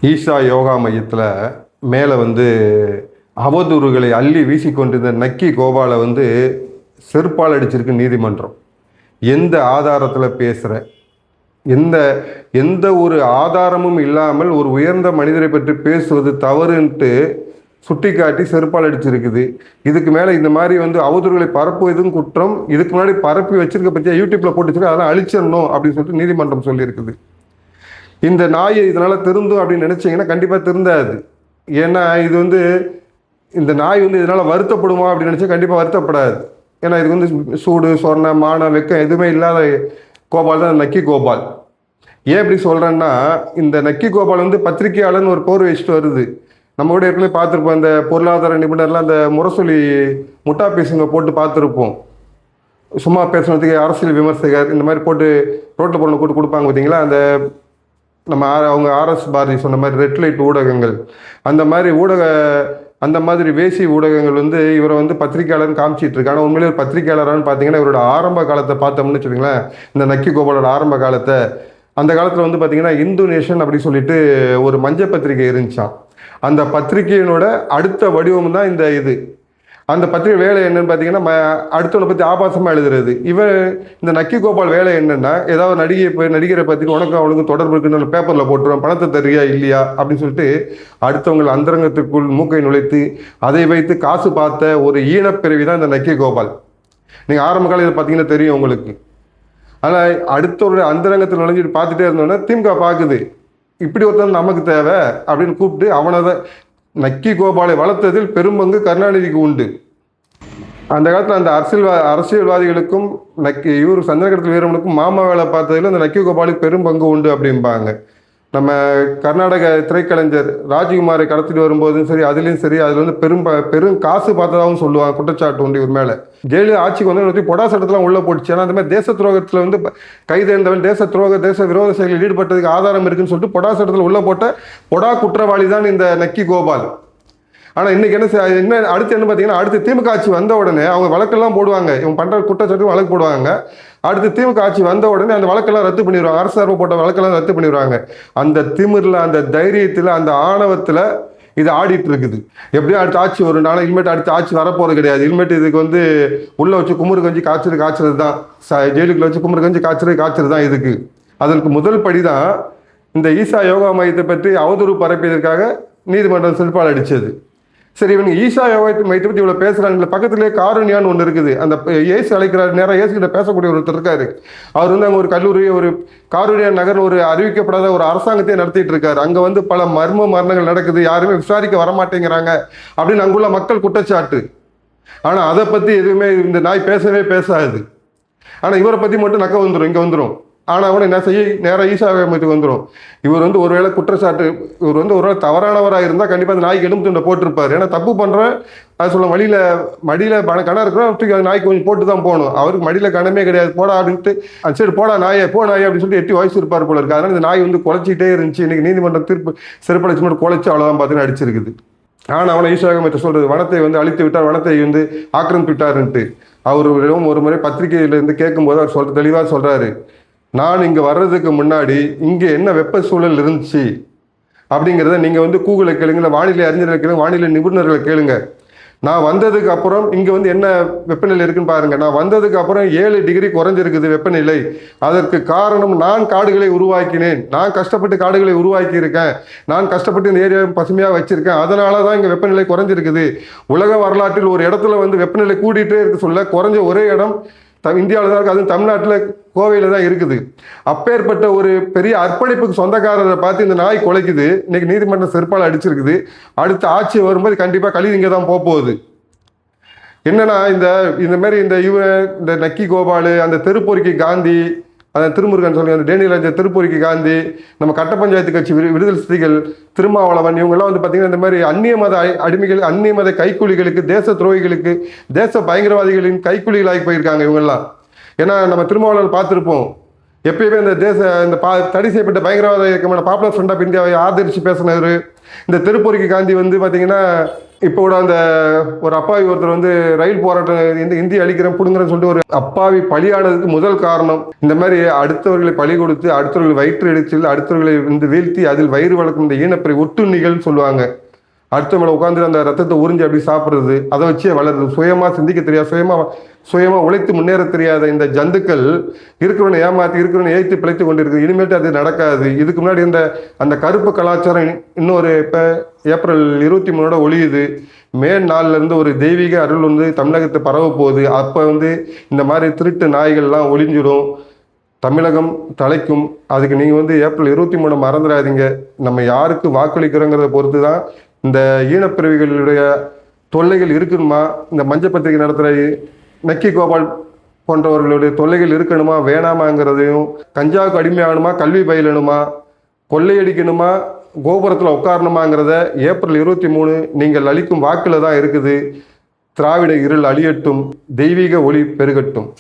ஈஷா யோகா மையத்தில் மேலே அவதூறுகளை அள்ளி வீசிக்கொண்டிருந்த நக்கி கோபாலை செருப்பால் அடிச்சிருக்கு நீதிமன்றம். எந்த ஆதாரத்தில் பேசுகிற, எந்த எந்த ஒரு ஆதாரமும் இல்லாமல் ஒரு உயர்ந்த மனிதரை பற்றி பேசுவது தவறுன்ட்டு சுட்டி காட்டி செருப்பால் அடிச்சிருக்குது. இதுக்கு மேலே இந்த மாதிரி அவதூறுகளை பரப்புவதும் குற்றம். இதுக்கு முன்னாடி பரப்பி வச்சிருக்க பற்றியா யூடியூப்பில் போட்டு வச்சுருக்க, அதெல்லாம் அழிச்சிடணும் அப்படின்னு சொல்லிட்டு நீதிமன்றம் சொல்லியிருக்குது. இந்த நாயை இதனால் திருந்தும் அப்படின்னு நினச்சிங்கன்னா கண்டிப்பாக திருந்தாது. ஏன்னா இது இந்த நாய் இதனால் வருத்தப்படுமா அப்படின்னு நினச்சா கண்டிப்பாக வருத்தப்படாது. ஏன்னா இது சூடு சொர்ண மான வெக்கம் எதுவுமே இல்லாத கோபால் தான் நக்கி கோபால். ஏன் இப்படி சொல்கிறேன்னா, இந்த நக்கி கோபால் பத்திரிகையாளர்னு ஒரு போர் வச்சுட்டு வருது. நம்ம கூட ஏற்கனவே பார்த்துருப்போம், இந்த பொருளாதார நிபுணர்லாம் அந்த முரசொலி முட்டா பேசுங்க போட்டு பார்த்துருப்போம். சும்மா பேசுனதுக்கு அரசியல் விமர்சகர் இந்த மாதிரி போட்டு ரோட்டில் பொருளை கூட்டு கொடுப்பாங்க பார்த்தீங்களா. அந்த நம்ம அவங்க ஆர்எஸ் பாரதி சொன்ன மாதிரி ரெட் லைட் ஊடகங்கள், அந்த மாதிரி வேசி ஊடகங்கள் இவரை பத்திரிகையாளர்னு காமிச்சிட்டு இருக்கு. ஆனால் உண்மையிலே ஒரு பத்திரிகையாளரான்னு பார்த்தீங்கன்னா இவரோட ஆரம்ப காலத்தை பார்த்தோம்னு வச்சுக்கோங்களேன். இந்த நக்கி கோபாலோட ஆரம்ப காலத்தை, அந்த காலத்தில் பார்த்தீங்கன்னா இந்து நேஷன் அப்படி சொல்லிட்டு ஒரு மஞ்சள் பத்திரிகை இருந்துச்சான். அந்த பத்திரிகையினோட அடுத்த வடிவம் தான் இது. அந்த பத்திரிகை வேலை என்னன்னு பார்த்தீங்கன்னா அடுத்தவனை பற்றி ஆபாசமாக எழுதுறது. இந்த நக்கி கோபால் வேலை என்னென்னா, ஏதாவது நடிகரை பற்றி உனக்கு அவனுக்கு தொடர்பு இருக்குன்னு பேப்பரில் போட்டுருவான், பணத்தை தருவியா இல்லையா அப்படின்னு சொல்லிட்டு அடுத்தவங்கள் அந்தரங்கத்துக்குள் மூக்கை நுழைத்து அதை வைத்து காசு பார்த்த ஒரு ஈனப்பிறவி தான் இந்த நக்கி கோபால். நீங்கள் ஆரம்ப காலம் இதை பார்த்தீங்கன்னா தெரியும் உங்களுக்கு. ஆனால் அடுத்தவருடைய அந்தரங்கத்தில் நுழைஞ்சிட்டு பார்த்துட்டே இருந்தோன்னா திமுக பார்க்குது, இப்படி ஒருத்தர் நமக்கு தேவை அப்படின்னு கூப்பிட்டு அவனை தான் நக்கி கோபாலை வளர்த்ததில் பெரும்பங்கு கருணாநிதிக்கு உண்டு. அந்த காலத்தில் அந்த அரசியல்வாதிகளுக்கும் இவர் சந்திரகடத்தில் வீரமனுக்கும் மாமா வேலை பார்த்ததில் அந்த நக்கி கோபாலுக்கு பெரும்பங்கு உண்டு அப்படிம்பாங்க. நம்ம கர்நாடக திரைக்கலைஞர் ராஜ்குமாரை கடத்திட்டு வரும்போதும் சரி, அதுலேயும் சரி, அதில் பெரும் காசு பார்த்ததாகவும் சொல்லுவாங்க. குற்றச்சாட்டு உண்டு இவர் மேலே. ஜெயிலு ஆட்சிக்கு பொடா சட்டத்தெலாம் உள்ளே போட்டுச்சு. ஆனால் அந்த மாதிரி தேச துரோகத்தில் கைதேர்ந்தவன் தேச விரோத செயலில் ஈடுபட்டதுக்கு ஆதாரம் இருக்குன்னு சொல்லிட்டு பொடா சட்டத்தில் உள்ளே போட்ட பொடா குற்றவாளி தான் இந்த நக்கி கோபால். ஆனால் இன்றைக்கி என்ன அடுத்து என்ன பார்த்தீங்கன்னா, அடுத்து திமுக ஆட்சி வந்த உடனே அவங்க வழக்கெல்லாம் போடுவாங்க. இவங்க பண்ணுற குற்றச்சாட்டு வழக்கு போடுவாங்க. அடுத்து திமுக ஆட்சி வந்த உடனே அந்த வழக்கெல்லாம் ரத்து பண்ணிடுவாங்க. அரசு சார்பு போட்ட வழக்கெல்லாம் ரத்து பண்ணிடுவாங்க. அந்த திமிரில், அந்த தைரியத்தில், அந்த ஆணவத்தில் இது ஆடிட்டு இருக்குது. எப்படியும் அடுத்த ஆட்சி ஒரு நாள் இனிமேட்டு அடுத்த ஆட்சி வரப்போகிறது கிடையாது. இனிமேட்டு இதுக்கு உள்ளே வச்சு குமுறு கஞ்சி காய்ச்சறது தான், ஜெயிலுக்குள்ள வச்சு குமுறு கஞ்சி காய்ச்சறது தான் இதுக்கு. அதற்கு முதல் படி தான் இந்த ஈஷா யோகா மையத்தை பற்றி அவதூறு பரப்பியதற்காக நீதிமன்றம் செருப்பால் அடித்தது. சரி, இவங்க ஈஷா யோகா மையத்தை பற்றி இவ்வளோ பேசுகிறாங்க. பக்கத்துலேயே காருண்யான்னு ஒன்று இருக்குது. அந்த ஏசு அழைக்கிறார், நேராக ஏசுகிட்ட பேசக்கூடிய ஒருத்தர் இருக்காரு. அவர் அங்கே ஒரு கல்லூரி, ஒரு காருண்யா நகர் ஒரு அறிவிக்கப்படாத ஒரு அரசாங்கத்தையே நடத்திட்டு இருக்காரு. அங்கே பல மரணங்கள் நடக்குது, யாருமே விசாரிக்க வரமாட்டேங்கிறாங்க அப்படின்னு அங்குள்ள மக்கள் குற்றச்சாட்டு. ஆனால் அதை பற்றி எதுவுமே இந்த நாய் பேசவே பேசாது. ஆனால் இவரை பற்றி மட்டும் நக்க வந்துடும், இங்கே வந்துடும். ஆனால் அவனை என்ன செய்ய, நேராக ஈஷா மையத்துக்கு வந்துடும். இவர் ஒருவேளை குற்றச்சாட்டு, இவர் ஒருவேளை தவறானவராக இருந்தால் கண்டிப்பாக அந்த நாய்க்கு எலும்பு துண்டை போட்டிருப்பார். ஏன்னா தப்பு பண்ணுறேன் அது சொல்ல மடியில் கணம் இருக்கிறோம், தூக்கி நாய்க்கு கொஞ்சம் போட்டு தான் போகணும். அவருக்கு மடியில் கணமே கிடையாது, போடா அப்படின்ட்டு சரி போடா நாயை அப்படின்னு சொல்லிட்டு எட்டி வயசு இருப்பார் போல இருக்கு. அதனால் இந்த நாய் குலைச்சிக்கிட்டே இருந்துச்சு. இன்றைக்கி நீதிமன்றம் தீர்ப்பு சிறப்படைச்சு மட்டும் குலைச்சி அவ்வளோதான் பார்த்தீங்கன்னா அடிச்சிருக்குது. ஆனால் அவனை ஈஷா மையத்தை சொல்கிறது, வனத்தை அழித்து விட்டார், வனத்தை ஆக்கிரமித்து விட்டாருன்ட்டு. அவரிடம் ஒரு முறை பத்திரிகையிலேருந்து கேட்கும்போது அவர் தெளிவாக சொல்கிறாரு, நான் இங்கே வர்றதுக்கு முன்னாடி இங்கே என்ன வெப்ப சூழல் இருந்துச்சு அப்படிங்கிறத நீங்கள் கூகுளை கேளுங்க, வானிலை அறிஞர்களை கேளுங்க, வானிலை நிபுணர்களை கேளுங்க. நான் வந்ததுக்கு அப்புறம் இங்கே என்ன வெப்பநிலை இருக்குன்னு பாருங்கள். நான் வந்ததுக்கு அப்புறம் 7 டிகிரி குறைஞ்சிருக்குது வெப்பநிலை. அதற்கு காரணம் நான் காடுகளை உருவாக்கினேன். நான் கஷ்டப்பட்டு காடுகளை உருவாக்கியிருக்கேன். நான் கஷ்டப்பட்டு இந்த ஏரியாவை பசுமையாக வச்சுருக்கேன். அதனால தான் இங்கே வெப்பநிலை குறைஞ்சிருக்குது. உலக வரலாற்றில் ஒரு இடத்துல வெப்பநிலை கூட்டிகிட்டே இருக்க சொல்ல குறைஞ்ச ஒரே இடம் இந்தியாவில் தான் இருக்குது. அதுவும் தமிழ்நாட்டில் கோவையில் தான் இருக்குது. அப்பேற்பட்ட ஒரு பெரிய அர்ப்பணிப்புக்கு சொந்தக்காரரை பார்த்து இந்த நாய் குலைக்குது. இன்னைக்கு நீதிமன்றம் செருப்பால் அடிச்சிருக்குது. அடுத்த ஆட்சி வரும்போது கண்டிப்பாக கழிவு இங்கே தான் போகுது. என்னன்னா இந்த மாதிரி இந்த நக்கி கோபால், அந்த தெருப்பொறிக்கை காந்தி, அந்த திருமுருகன் சொல்லி அந்த டேனியல் திருப்பூரிக்கு காந்தி, நம்ம கட்ட பஞ்சாயத்து கட்சி விடுதலை சிறுத்தைகள், திருமாவளவன், இவங்கெல்லாம் பார்த்தீங்கன்னா இந்த மாதிரி அந்நிய மத அடிமைகள், அந்நிய மத கைக்கூலிகளுக்கு, தேச துரோகிகளுக்கு, தேச பயங்கரவாதிகளின் கைக்கூலிகளாகி போயிருக்காங்க இவங்கெல்லாம். ஏன்னா நம்ம திருமாவளவன் பார்த்துருப்போம், எப்பயுமே இந்த தடை செய்யப்பட்ட பயங்கரவாத இயக்கமான பாப்புலர் ஃப்ரண்ட் ஆஃப் இந்தியாவை ஆதரித்து பேசினவர். இந்த திருப்பூரிக்கு காந்தி வந்து பார்த்தீங்கன்னா இப்போ கூட அந்த ஒரு அப்பாவி ஒருத்தர் வந்து ரயில் போராட்டம் இந்திய அழிக்கிறேன் பிடுங்குறேன்னு சொல்லிட்டு ஒரு அப்பாவி பலியானதுக்கு முதல் காரணம் இந்த மாதிரி அடுத்தவர்களை பலி கொடுத்து அடுத்தவர்கள் வயிற்று எரிச்சல் அடுத்தவர்களை வந்து வீழ்த்தி அதில் வயிறு வளர்க்கும் இந்த ஈனப்பறை ஒட்டுண்ணிகள்னு சொல்லுவாங்க. அடுத்த மேலே உட்காந்து அந்த ரத்தத்தை உறிஞ்சி அப்படி சாப்பிட்றது, அதை வச்சே வளருது. சுயமாக சிந்திக்க தெரியாது, சுயமாக உழைத்து முன்னேற தெரியாத இந்த ஜந்துக்கள் இருக்கிறவனை ஏமாற்றி இருக்கிறவனை ஏய்த்து பிழைத்து கொண்டு இருக்குது. இனிமேட்டு அது நடக்காது. இதுக்கு முன்னாடி அந்த கருப்பு கலாச்சாரம் இன்னொரு இப்போ ஏப்ரல் 23 ஒழியுது. மே 4 ஒரு தெய்வீக அருள் வந்து தமிழகத்தை பரவ போகுது. அப்போ வந்து இந்த மாதிரி திருட்டு நாய்கள்லாம் ஒளிஞ்சிடும், தமிழகம் தலைக்கும். அதுக்கு நீங்கள் வந்து ஏப்ரல் 23 மறந்துடாதீங்க. நம்ம யாருக்கு வாக்களிக்கிறோங்கிறத பொறுத்து தான் இந்த ஈனப்பிறவிகளுடைய தொல்லைகள் இருக்கணுமா, இந்த மஞ்சள் பத்திரிகை நடத்துகிற நக்கி கோபால் போன்றவர்களுடைய தொல்லைகள் இருக்கணுமா வேணாமாங்கிறதையும், கஞ்சாவுக்கு அடிமையாகணுமா, கல்வி பயிலணுமா, கொள்ளையடிக்கணுமா, கோபுரத்தில் உட்காரணுமாங்கிறத ஏப்ரல் 23 நீங்கள் அளிக்கும் வாக்கில் தான் இருக்குது. திராவிட இருள் அழியட்டும், தெய்வீக ஒளி பெருகட்டும்.